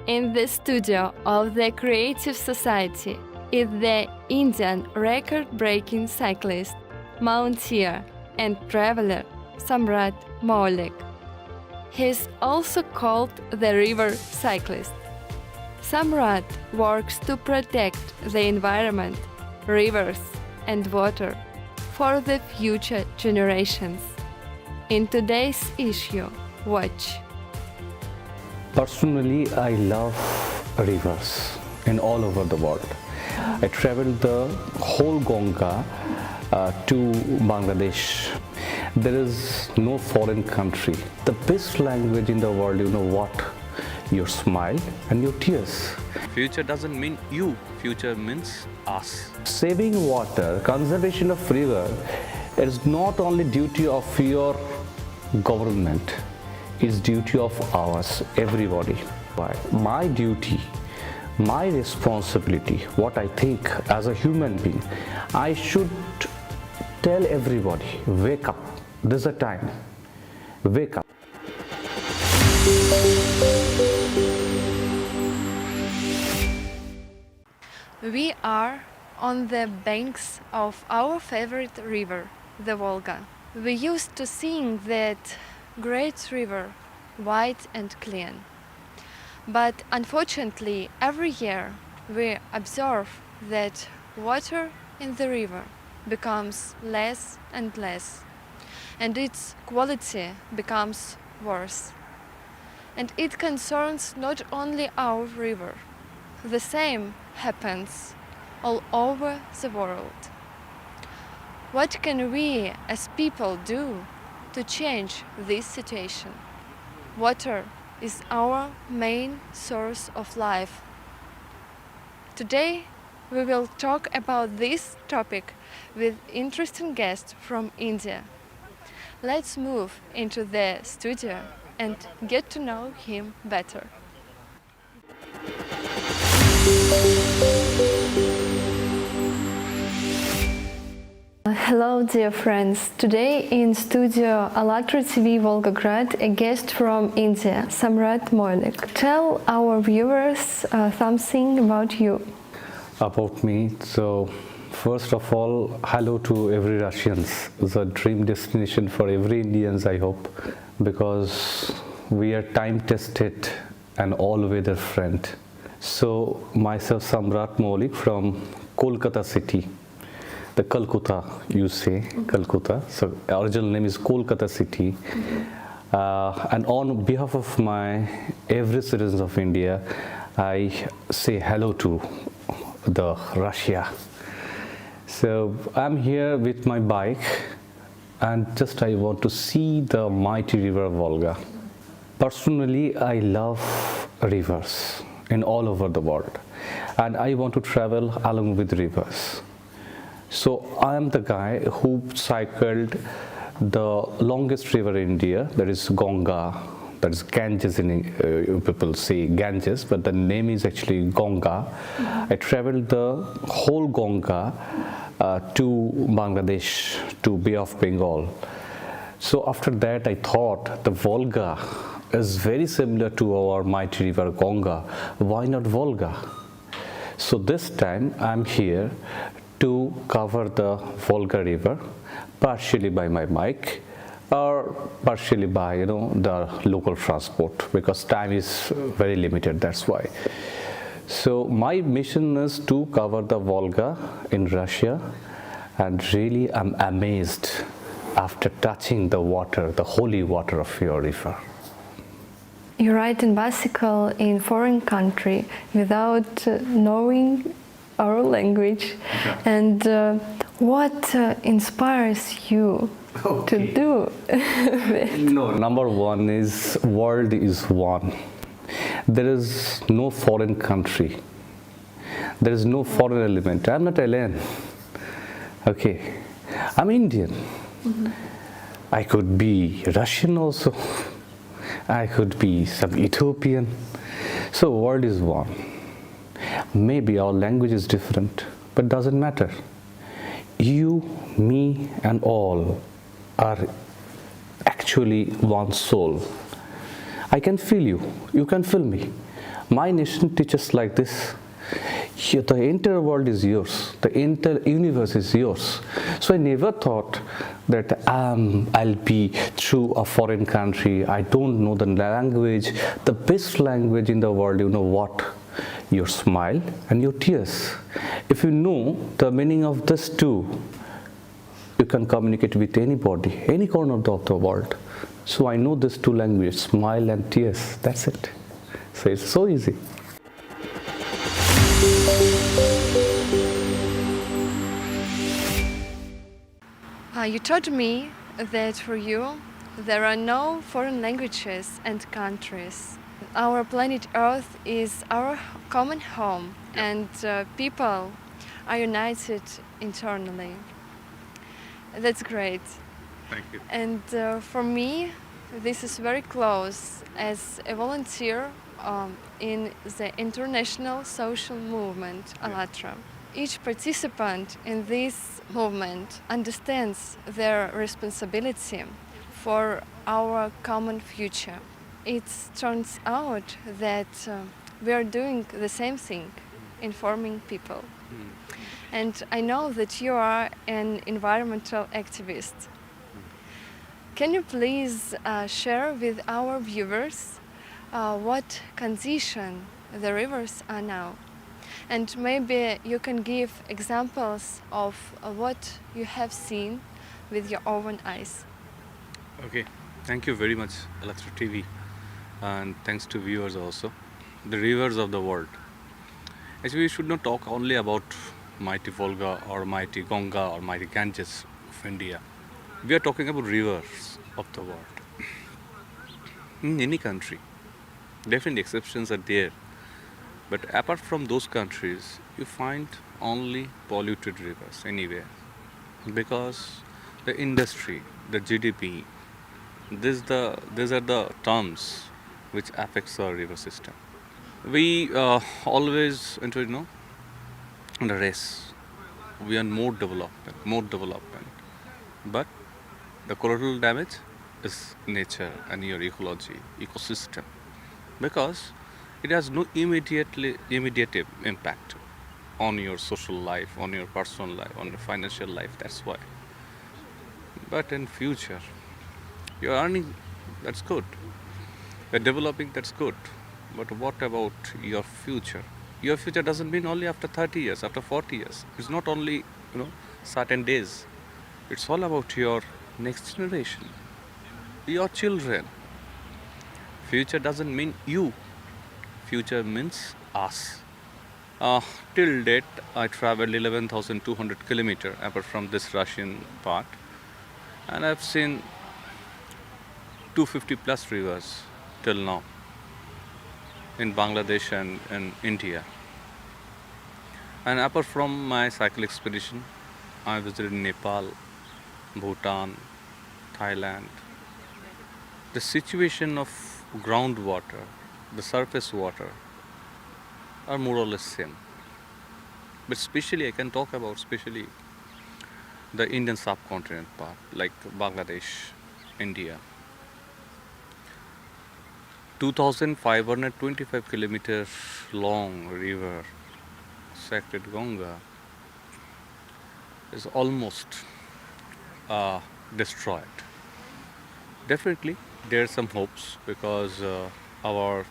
In the studio of the Creative Society is the Indian record-breaking cyclist, mountaineer and traveler Samrat Moulik. He is also called the river cyclist. Samrat works to protect the environment, rivers and water for the future generations. In today's issue, watch. Personally, I love rivers in all over the world. I traveled the whole Ganga to Bangladesh. There is no foreign country. The best language in the world, you know what? Your smile and your tears. Future doesn't mean you, future means us. Saving water, conservation of river is not only duty of your government, it's duty of ours, everybody. My duty, my responsibility, what I think as a human being, I should tell everybody, wake up, this is the time, wake up. We are on the banks of our favorite river, the Volga. We used to sing that great river, wide and clean. But unfortunately, every year we observe that water in the river becomes less and less, and its quality becomes worse. And it concerns not only our river. The same happens all over the world. What can we as people do to change this situation? Water is our main source of life. Today we will talk about this topic with interesting guest from India. Let's move into the studio and get to know him better. Hello dear friends, today in studio Allatra TV Volgograd, a guest from India, Samrat Moulik. Tell our viewers something about you. About me, so first of all, hello to every Russians. It's a dream destination for every Indians, I hope, because we are time tested and all-weather friend. So myself Samrat Moulik from Kolkata city. The Calcutta, you say, Calcutta. So original name is Kolkata city. And on behalf of my every citizen of India, I say hello to the Russia. So I'm here with my bike and just I want to see the mighty river Volga. Personally, I love rivers in all over the world, and I want to travel along with rivers. So I am the guy who cycled the longest river in India, that is Ganga, that is Ganges in people say Ganges, but the name is actually Ganga. I traveled the whole Ganga to Bangladesh, to Bay of Bengal. So after that I thought the Volga is very similar to our mighty river Ganga. Why not Volga? So this time I'm here to cover the Volga river, partially by my bike or partially by the local transport, because time is very limited, that's why. So my mission is to cover the Volga in Russia, and really I'm amazed after touching the water, the holy water of your river. You ride in bicycle in foreign country without knowing our language, and what inspires you to do it? No, number one is world is one. There is no foreign country. There is no foreign element. I'm not alien. Okay, I'm Indian. I could be Russian also. I could be some Ethiopian. So world is one. Maybe our language is different, but doesn't matter. You, me, and all are actually one soul. I can feel you, you can feel me, My nation teaches like this. The entire world is yours. The entire universe is yours. So I never thought that I'll be through a foreign country. I don't know the language, the best language in the world. You know what? Your smile and your tears. If you know the meaning of this two, you can communicate with anybody, any corner of the world. So I know these two languages, smile and tears. That's it. So it's so easy. You told me that for you there are no foreign languages and countries. Our planet Earth is our common home, and people are united internally. That's great. Thank you. And for me, this is very close as a volunteer in the international social movement, Allatra. Each participant in this movement understands their responsibility for our common future. It turns out that we are doing the same thing, informing people. And I know that you are an environmental activist. Can you please share with our viewers what condition the rivers are now? And maybe you can give examples of what you have seen with your own eyes. Okay, thank you very much, Allatra TV, and thanks to viewers also. The rivers of the world. Actually, we should not talk only about mighty Volga or mighty Ganga or mighty Ganges of India. We are talking about rivers of the world. In any country, definitely exceptions are there. But apart from those countries, you find only polluted rivers anywhere. Because the industry, the GDP, these are the terms which affects our river system. We always into in a race. We want more development, more development. But the collateral damage is nature and your ecology, ecosystem. Because it has no immediate impact on your social life, on your personal life, on your financial life. That's why. But in future, you're earning, that's good. You're developing, that's good. But what about your future? Your future doesn't mean only after 30 years, after 40 years. It's not only, certain days. It's all about your next generation, your children. Future doesn't mean you. Future means us. Till date, I traveled 11,200 kilometers apart from this Russian part, and I've seen 250 plus rivers till now in Bangladesh and in India. And apart from my cycle expedition, I visited Nepal, Bhutan, Thailand. The situation of groundwater, the surface water, are more or less same. But especially I can talk about especially the Indian subcontinent part, like Bangladesh, India. 2,525 kilometers long river, sacred Ganga, is almost destroyed. Definitely, there are some hopes because our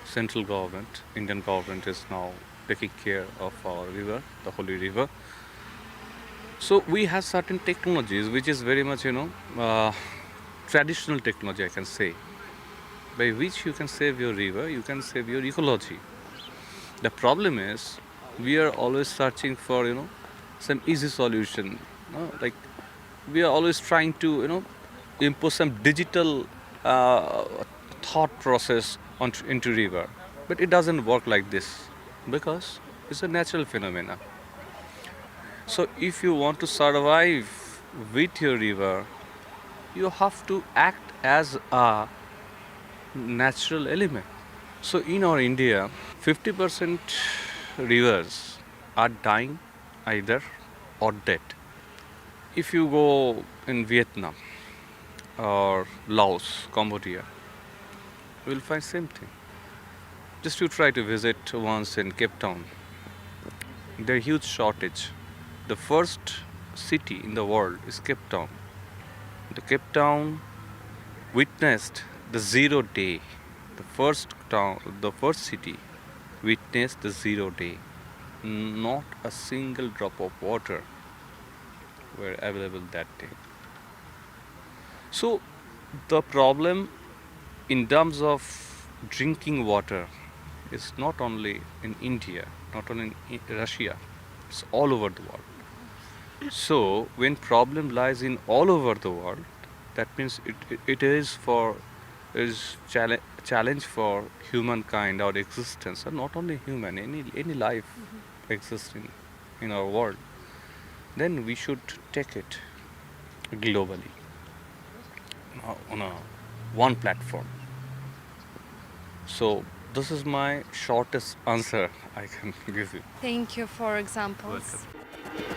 central government, Indian government, is now taking care of our river, the holy river. So we have certain technologies which is very much, traditional technology, I can say, by which you can save your river, you can save your ecology. The problem is we are always searching for, some easy solution. Like we are always trying to, impose some digital thought process into river. But it doesn't work like this because it's a natural phenomena. So if you want to survive with your river, you have to act as a natural element. So in our India, 50% rivers are dying either or dead. If you go in Vietnam or Laos, Cambodia, you will find same thing. Just you try to visit once in Cape Town. There huge shortage. The first city in the world is Cape Town. The Cape Town witnessed the 0 day. The first city witnessed the 0 day. Not a single drop of water were available that day. So the problem in terms of drinking water is not only in India, not only in Russia, it's all over the world. So when problem lies in all over the world, that means it is challenge for humankind or existence, or not only human, any life existing in our world. Then we should take it globally on a one platform. So this is my shortest answer I can give you. Thank you for examples. Welcome.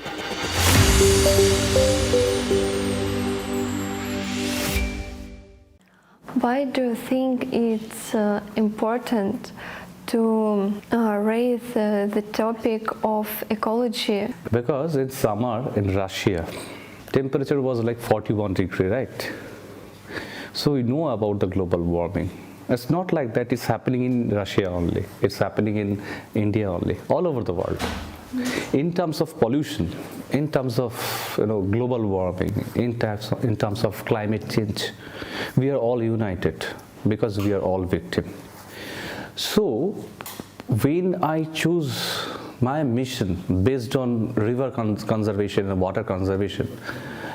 Why do you think it's important to raise the topic of ecology? Because in summer in Russia, temperature was like 41 degree, right? So we know about the global warming. It's not like that it's happening in Russia only. It's happening in India only, all over the world. In terms of pollution, in terms of global warming, in terms of climate change, we are all united because we are all victims. So when I choose my mission based on river conservation and water conservation,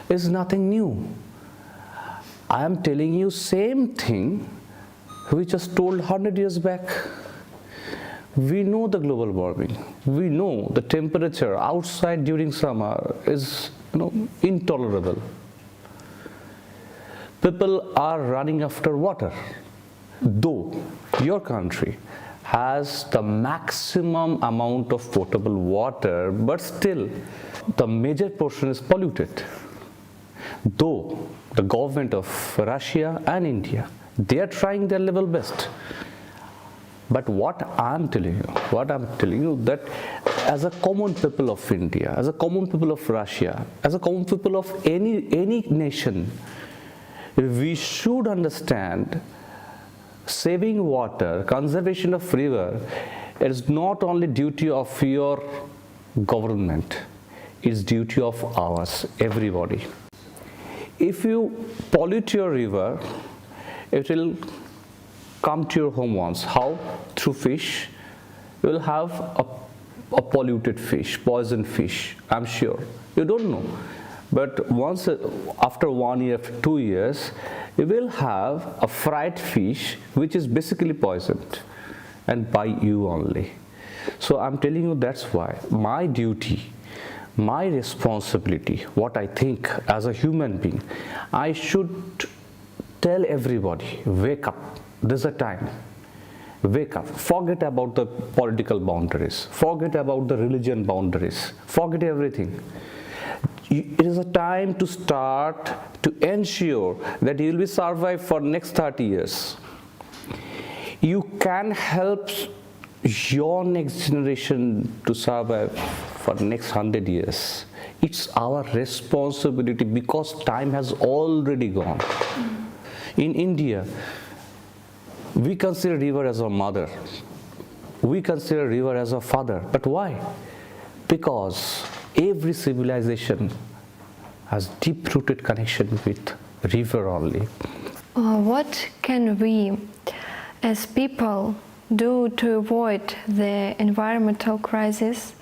is nothing new. I am telling you same thing we just told 100 years back. We know the global warming. We know the temperature outside during summer is intolerable. People are running after water. Though your country has the maximum amount of potable water, but still the major portion is polluted. Though the government of Russia and India, they are trying their level best. But what I'm telling you that as a common people of India, as a common people of Russia, as a common people of any nation, we should understand saving water, conservation of river is not only duty of your government, it's duty of ours, everybody. If you pollute your river, it will come to your home once. How? Through fish. You will have a polluted fish, poisoned fish, I'm sure. You don't know. But once, after 1 year, 2 years, you will have a fried fish which is basically poisoned, and by you only. So I'm telling you, that's why my duty, my responsibility, what I think as a human being, I should tell everybody, wake up. There's a time. Wake up. Forget about the political boundaries. Forget about the religion boundaries. Forget everything. It is a time to start to ensure that you will be survive for next 30 years. You can help your next generation to survive for next 100 years. It's our responsibility because time has already gone. In India, we consider river as our mother. We consider river as our father. But why? Because every civilization has deep-rooted connection with river only. What can we, as people, do to avoid the environmental crisis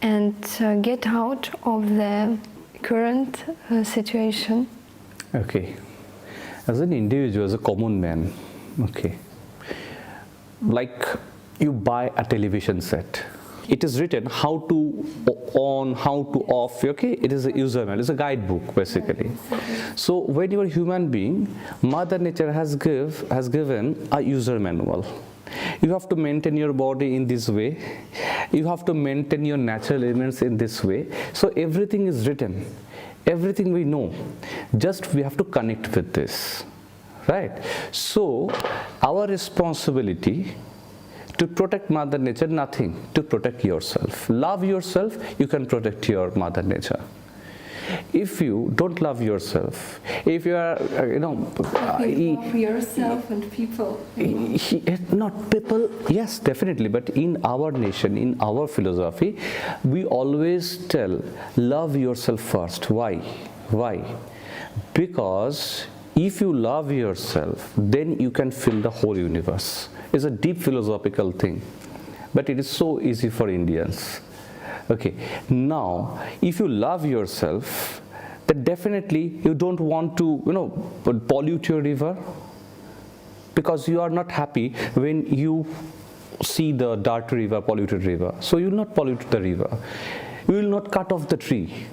and get out of the current situation? Okay. As an individual, as a common man, okay, like you buy a television set. It is written how to on, how to off, okay? It is a user manual, it's a guidebook basically. So when you are a human being, Mother Nature has given a user manual. You have to maintain your body in this way. You have to maintain your natural elements in this way. So everything is written. Everything we know. Just we have to connect with this. Right? So our responsibility To protect Mother Nature, nothing. To protect yourself. Love yourself, you can protect your Mother Nature. If you don't love yourself, if you are, Love yourself and people. not people, yes, definitely, but in our nation, in our philosophy, we always tell, love yourself first. Why? Because if you love yourself, then you can fill the whole universe. It's a deep philosophical thing, but it is so easy for Indians. Okay, now if you love yourself, then definitely you don't want to, pollute your river, because you are not happy when you see the dirty river, polluted river. So you will not pollute the river. You will not cut off the tree,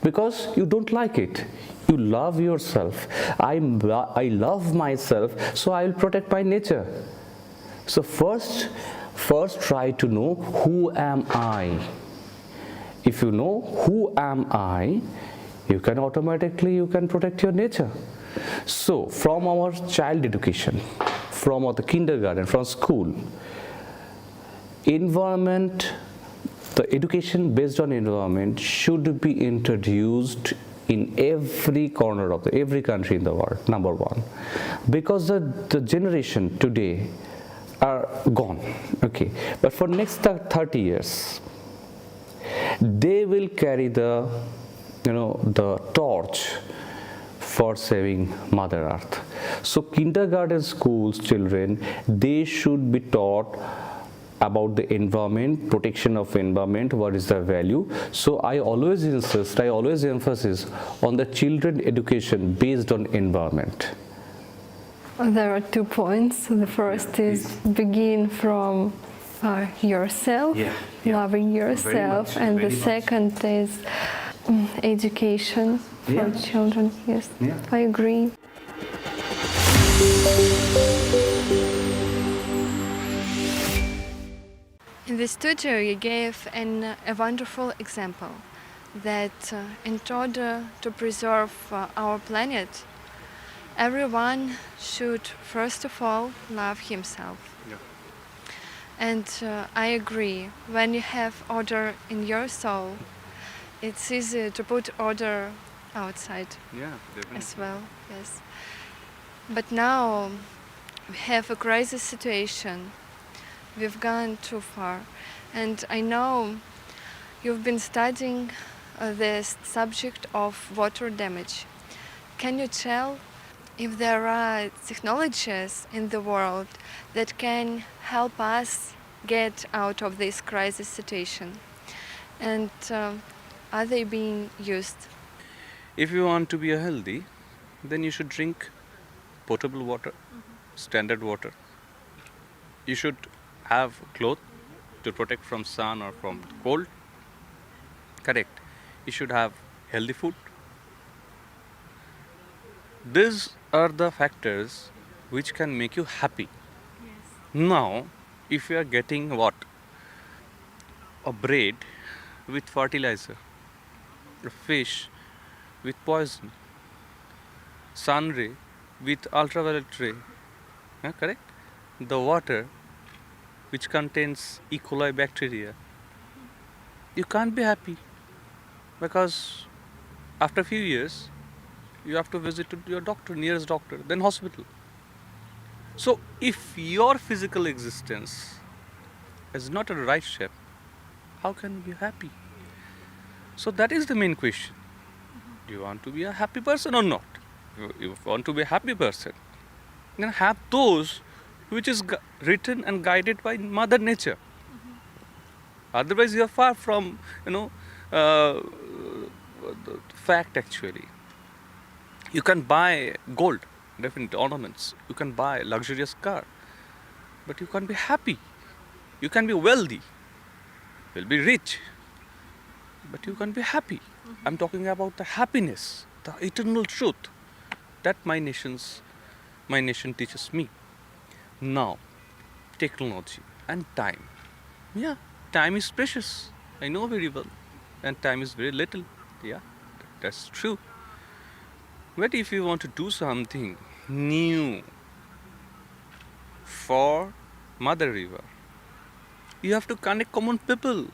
because you don't like it. You love yourself. I love myself, so I will protect my nature. So first try to know, who am I? If you know who am I, you can protect your nature. So from our child education, from the kindergarten, from school, environment, the education based on environment should be introduced in every corner of every country in the world, number one. Because the generation today are gone, okay, but for next 30 years, they will carry the torch for saving Mother Earth. So kindergarten schools children, they should be taught about the environment, protection of environment, what is the value. So I always emphasize on the children education based on environment. There are 2 points. The first is begin from yourself, loving yourself, and the second is education for children. Yes, I agree. In the studio, you gave a wonderful example that in order to preserve our planet, everyone should first of all love himself. Yeah. And I agree, when you have order in your soul, it's easy to put order outside as well. Yes. But now we have a crisis situation. We've gone too far. And I know you've been studying the subject of water damage. Can you tell if there are technologies in the world that can help us get out of this crisis situation? And are they being used? If you want to be healthy, then you should drink potable water, standard water. You should have clothes to protect from sun or from cold. Correct. You should have healthy food. These are the factors which can make you happy. Yes. Now, if you are getting what? A bread with fertilizer, a fish with poison, sun ray with ultraviolet ray, correct? The water which contains E. coli bacteria, you can't be happy, because after a few years you have to visit to your doctor, nearest doctor, then hospital. So if your physical existence is not in the right shape, how can you be happy? So that is the main question. Do you want to be a happy person or not? If you want to be a happy person, then have those which is written and guided by Mother Nature. Otherwise, you are far from, the fact actually. You can buy gold, definitely ornaments. You can buy luxurious car, but you can't be happy. You can be wealthy, you'll be rich, but you can't be happy. I'm talking about the happiness, the eternal truth that my nation teaches me. Now, technology and time. Yeah, time is precious. I know very well. And time is very little. Yeah, that's true. But if you want to do something new for mother river. You have to connect common people,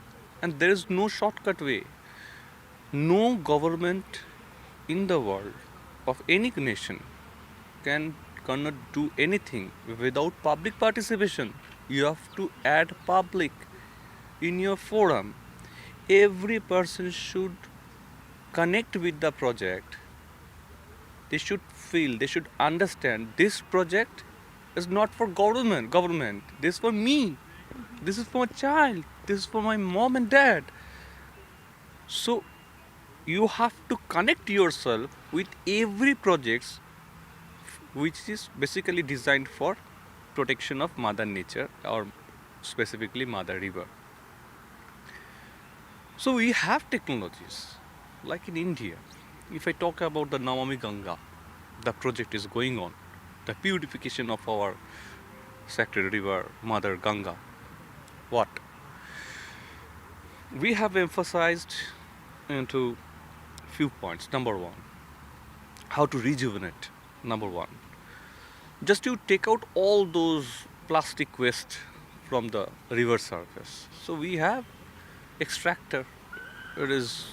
and there is no shortcut way. No government in the world of any nation cannot do anything without public participation. You have to add public in your forum. Every person should connect with the project. They should feel, they should understand this project is not for government. This is for me. This is for my child. This is for my mom and dad. So you have to connect yourself with every project which is basically designed for protection of mother nature, or specifically mother river. So we have technologies like in India. If I talk about the Namami Ganga, the project is going on, the purification of our sacred river, Mother Ganga. What? We have emphasized into few points. Number one, how to rejuvenate. Number one, just to take out all those plastic waste from the river surface. So we have extractor. It is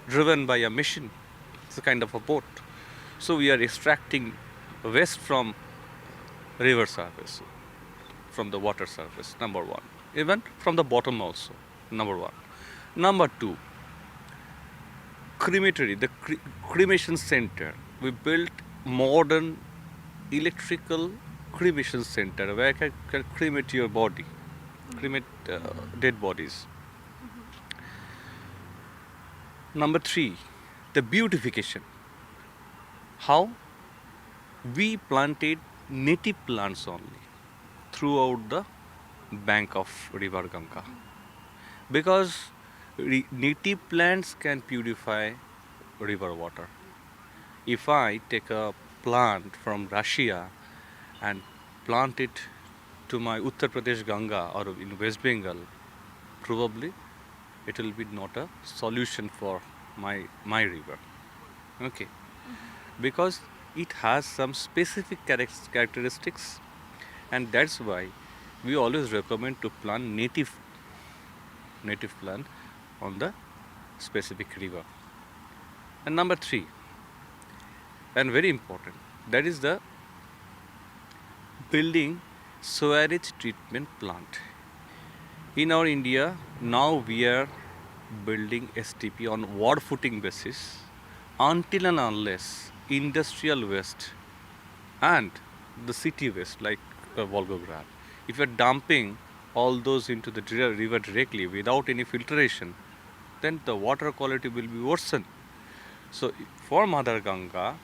driven by a machine. It's a kind of a boat. So we are extracting waste from river surface, from the water surface. Number one, even from the bottom also. Number one. Number two, crematory, the cremation center. We built modern electrical cremation center where I can cremate your body, cremate dead bodies. Number three, the beautification. How? We planted native plants only throughout the bank of river Ganga, because native plants can purify river water. If I take a plant from Russia and plant it to my Uttar Pradesh Ganga or in West Bengal, probably it will be not a solution for my river. Okay, because it has some specific characteristics, and that's why we always recommend to plant native plant on the specific river. And number three, and very important, that is the building sewage treatment plant. In our India, now we are building STP on war footing basis until and unless industrial waste and the city waste like Volgograd, if you are dumping all those into the river directly without any filtration, then the water quality will be worsened. So for Mother Ganga,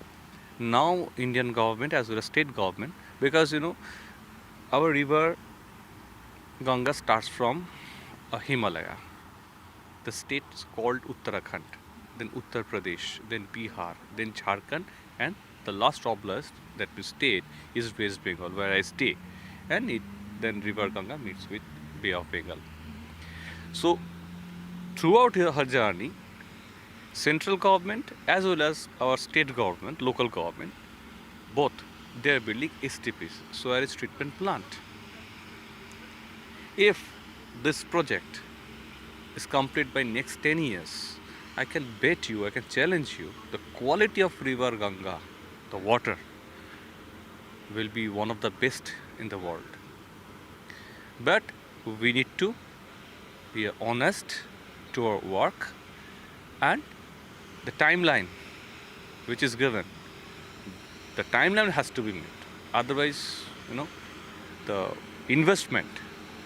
now Indian government as well as state government, because our river Ganga starts from a Himalaya. The state is called Uttarakhand, then Uttar Pradesh, then Bihar, then Jharkhand, and the last oblast that we stayed is West Bengal, where I stay, and then river Ganga meets with Bay of Bengal. So throughout her journey, central government as well as our state government, local government, both they are building STPs, sewage treatment plant. If this project is complete by next 10 years, I can bet you, I can challenge you, the quality of river Ganga, the water, will be one of the best in the world. But we need to be honest to our work, and the timeline which is given, the timeline has to be met. Otherwise, the investment,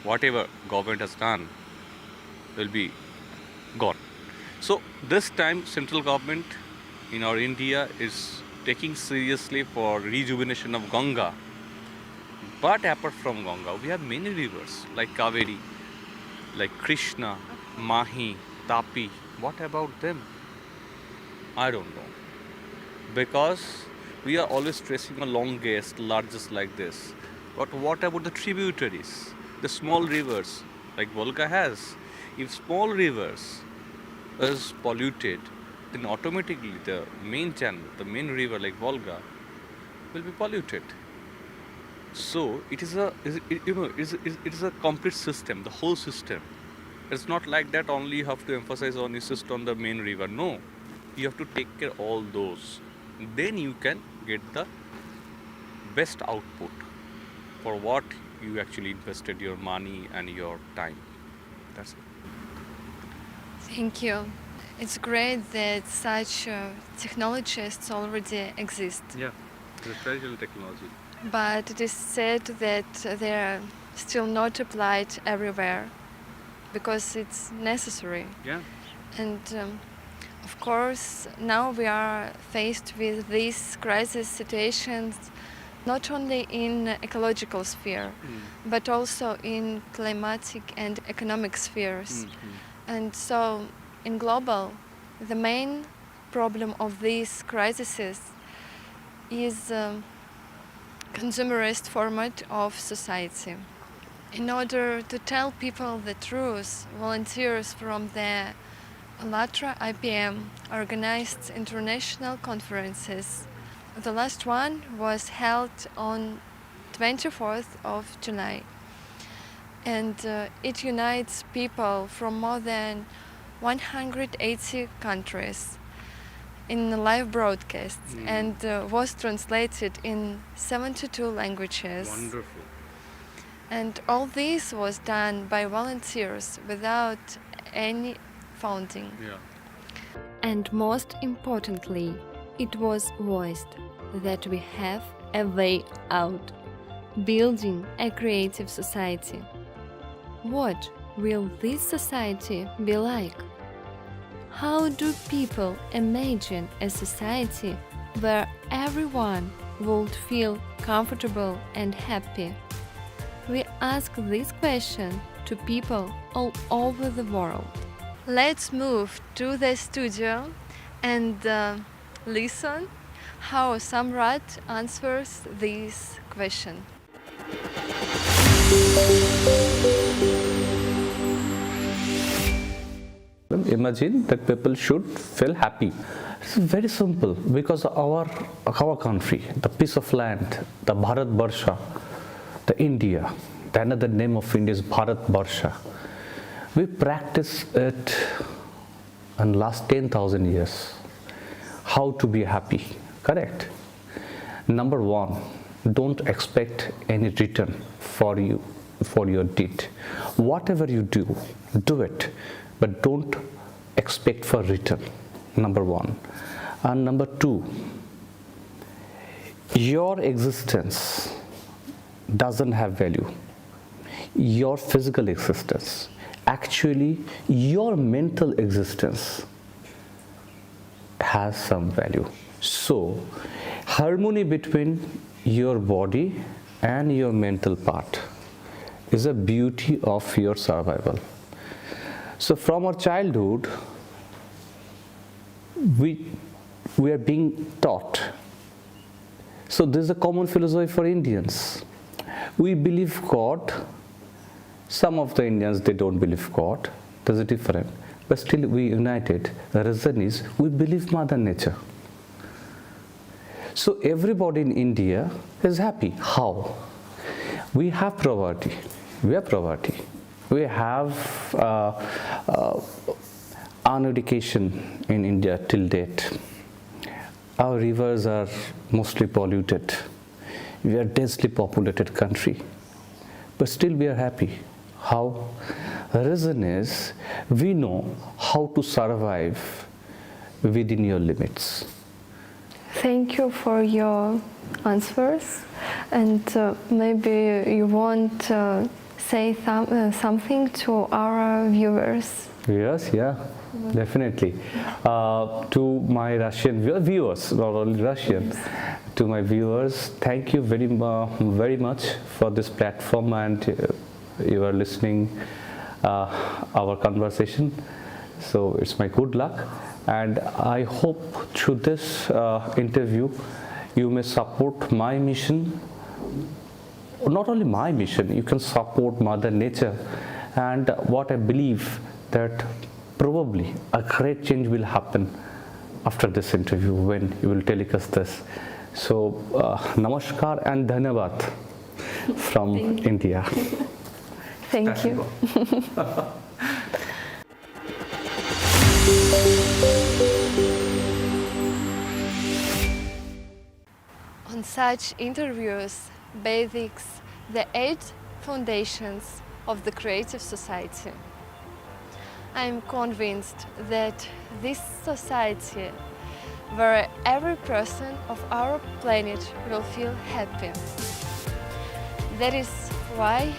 whatever government has done, will be gone. So this time central government in our India is taking seriously for rejuvenation of Ganga. But apart from Ganga, we have many rivers like Kaveri, like Krishna, Mahi, Tapi. What about them? I don't know. Because we are always stressing on longest, largest like this. But what about the tributaries, the small rivers like Volga has? If small rivers is polluted, then automatically the main channel, the main river like Volga, will be polluted. So it is a complete system, the whole system. It's not like that only you have to emphasize on insist on the main river. No, you have to take care all those. Then you can get the best output for what you actually invested your money and your time. That's it. Thank you. It's great that such technologists already exist, Yeah, the traditional technology. but it is said that they are still not applied everywhere because it's necessary. Yeah. And of course, now we are faced with these crisis situations not only in ecological sphere, but also in climatic and economic spheres. And so, in global, the main problem of these crises is consumerist format of society. In order to tell people the truth, volunteers from the Allatra IPM organized international conferences. The last one was held on 24th of July, and it unites people from more than 180 countries in live broadcasts and was translated in 72 languages. Wonderful. And all this was done by volunteers without any funding. Yeah. And most importantly, it was voiced that we have a way out, building a creative society. What will this society be like? How do people imagine a society where everyone would feel comfortable and happy? We ask this question to people all over the world. Let's move to the studio and listen how Samrat answers this question. Imagine that people should feel happy. It's very simple because our country, the piece of land, the Bharat Barsha, the India, the another name of India is Bharat Barsha. We practice it in last 10,000 years. How to be happy, correct? Number one, don't expect any return for your deed. Whatever you do, do it, but don't expect for return. Number one. And number two, your existence doesn't have value. Your physical existence, actually your mental existence has some value. So harmony between your body and your mental part is a beauty of your survival. So from our childhood, we are being taught. So this is a common philosophy for Indians. We believe God. Some of the Indians, they don't believe God. There's a difference. But still we united. The reason is we believe Mother Nature. So everybody in India is happy. How? We have poverty. We have poverty. We have uneducation in India till date. Our rivers are mostly polluted. We are densely populated country. But still we are happy. How? The reason is we know how to survive within your limits. Thank you for your answers, and maybe you want to say something to our viewers. Yes, yeah, definitely. To my Russian viewers, not only Russian, to my viewers, thank you very much for this platform, and you are listening our conversation. So it's my good luck, and I hope through this interview you may support my mission. Not only my mission, you can support Mother Nature, and what I believe that probably a great change will happen after this interview when you will telecast this. So namaskar and dhanyavad. from India. Thank you. On such interviews, basics, the 8 foundations of the creative society. I am convinced that this society, where every person of our planet will feel happy. That is why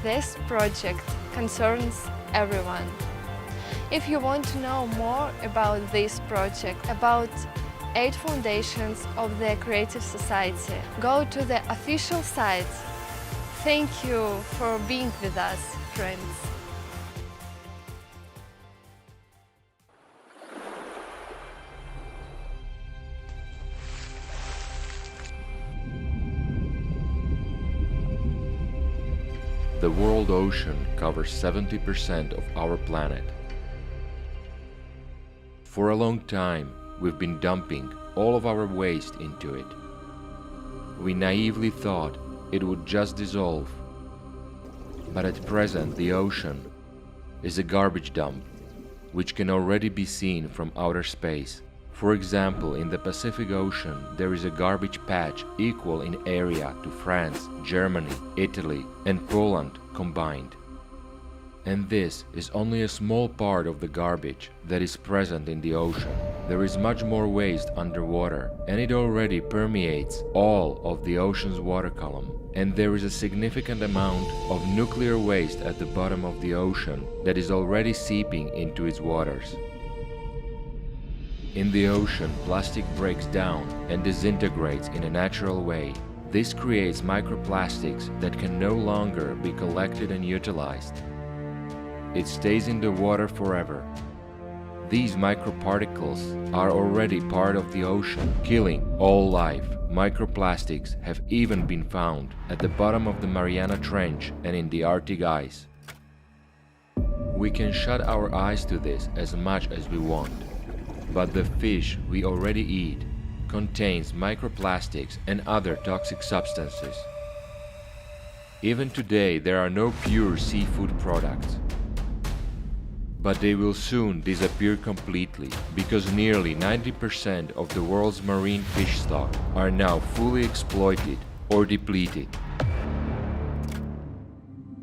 this project concerns everyone. If you want to know more about this project, about 8 foundations of the creative society, go to the official site. Thank you for being with us, friends. The world ocean covers 70% of our planet. For a long time, we've been dumping all of our waste into it. We naively thought it would just dissolve. But at present, the ocean is a garbage dump, which can already be seen from outer space. For example, in the Pacific Ocean, there is a garbage patch equal in area to France, Germany, Italy, and Poland combined. And this is only a small part of the garbage that is present in the ocean. There is much more waste underwater, and it already permeates all of the ocean's water column. And there is a significant amount of nuclear waste at the bottom of the ocean that is already seeping into its waters. In the ocean, plastic breaks down and disintegrates in a natural way. This creates microplastics that can no longer be collected and utilized. It stays in the water forever. These microparticles are already part of the ocean, killing all life. Microplastics have even been found at the bottom of the Mariana Trench and in the Arctic ice. We can shut our eyes to this as much as we want. But the fish we already eat contains microplastics and other toxic substances. Even today, there are no pure seafood products. But they will soon disappear completely, because nearly 90% of the world's marine fish stock are now fully exploited or depleted.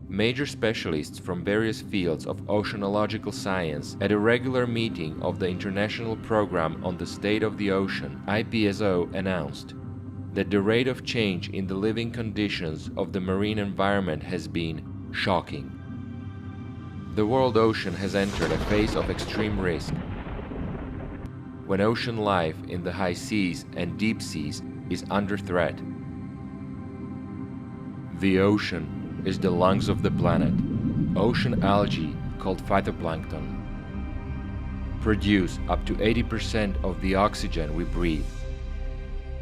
Major specialists from various fields of oceanological science at a regular meeting of the International Program on the State of the Ocean, IPSO, announced that the rate of change in the living conditions of the marine environment has been shocking. The world ocean has entered a phase of extreme risk. When ocean life in the high seas and deep seas is under threat. The ocean is the lungs of the planet. Ocean algae, called phytoplankton, produce up to 80% of the oxygen we breathe.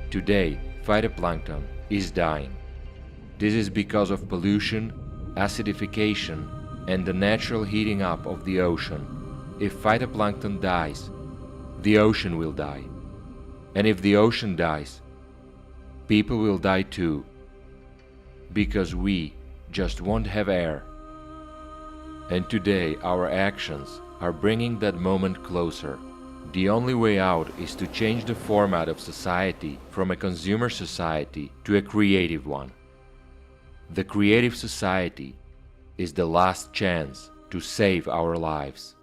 Today, phytoplankton is dying. This is because of pollution, acidification, and the natural heating up of the ocean. If phytoplankton dies, the ocean will die. And if the ocean dies, people will die too. Because we just won't have air. And today our actions are bringing that moment closer. The only way out is to change the format of society from a consumer society to a creative one. The creative society is the last chance to save our lives.